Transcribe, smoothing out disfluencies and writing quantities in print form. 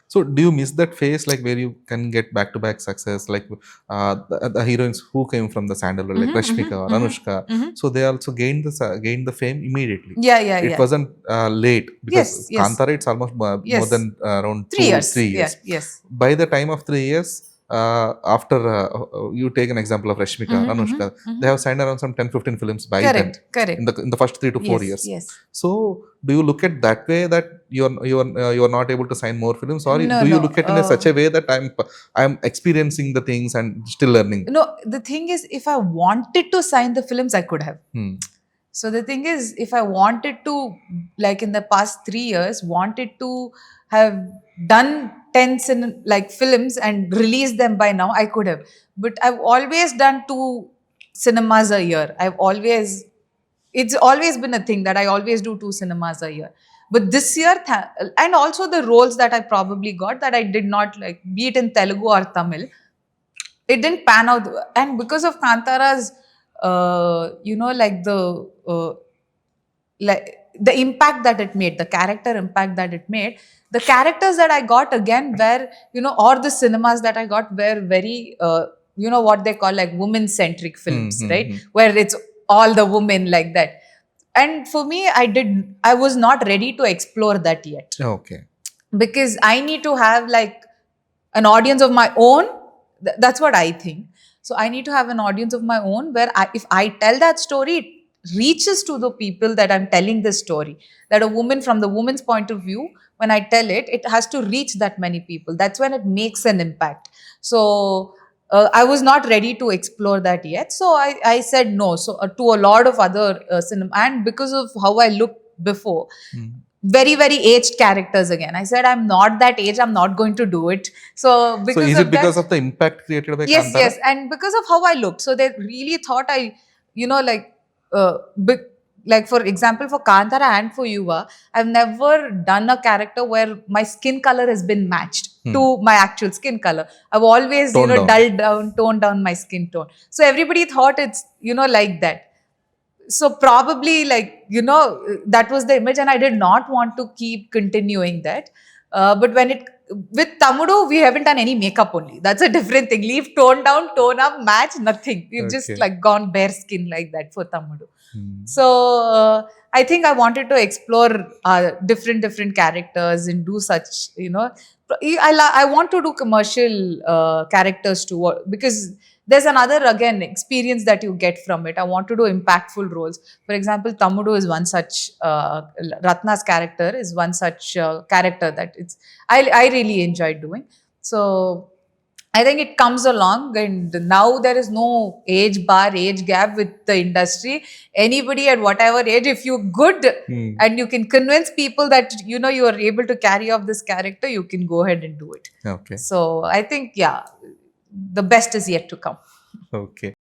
So do you miss that phase, like where you can get back to back success, like the heroines who came from the sandalwood, like Rashmika or Anushka? So they also gained the fame immediately. Yeah, yeah, It yeah. wasn't late, because Yes, yes, Kantara, it's almost more yes. than around 3 years. three Yeah, years. yes. By the time of 3 years, after you take an example of Rashmika or Anushka, they have signed around some 10-15 films by then, Correct, correct. in the first 3 to 4 Yes, years. yes. So do you look at that way, that you're not able to sign more films, or No, do you no. look at in a such a way that I'm experiencing the things and still learning? No, the thing is, if I wanted to sign the films, I could have. Hmm. So the thing is, if I wanted to, like in the past 3 years, wanted to have done 10 like films and release them by now, I could have. But I've always done 2 cinemas a year. It's always been a thing that I always do 2 cinemas a year. But this year, and also the roles that I probably got that I did not like, be it in Telugu or Tamil, it didn't pan out. And because of Kantara's, like the impact that it made, the character impact that it made, the characters that I got again were, or the cinemas that I got were very, what they call like women centric films, right? Where it's all the women like that. And for me, I was not ready to explore that yet, Okay. because I need to have like an audience of my own. That's what I think. So I need to have an audience of my own where if I tell that story, it reaches to the people that I'm telling this story. That a woman, from the woman's point of view, when I tell it, it has to reach that many people. That's when it makes an impact. So I was not ready to explore that yet. So I said no. So to a lot of other cinema, and because of how I looked before, very very aged characters again, I said I'm not that age, I'm not going to do it. So So because is it of that, because of the impact created by yes, Kantara? yes, and because of how I looked, so they really thought I, like big, like for example for Kantara and for Yuva, I've never done a character where my skin color has been matched to my actual skin color. I've always Toned down. dulled down, toned down my skin tone. So everybody thought it's like that. So probably like that was the image, and I did not want to keep continuing that. But when it with Tamudu, we haven't done any makeup only. That's a different thing. Leave tone down, tone up, match, nothing. We've just Okay. like gone bare skin like that for Tamudu. Hmm. So I think I wanted to explore different characters and do such, I want to do commercial characters too, because there's another again experience that you get from it. I want to do impactful roles. For example, Tamudu is one such. Ratna's character is one such character that I really enjoyed doing. So I think it comes along, and now there is no age gap with the industry. Anybody at whatever age, if you're good and you can convince people that you are able to carry off this character, you can go ahead and do it. Okay. So I think, yeah, the best is yet to come. Okay.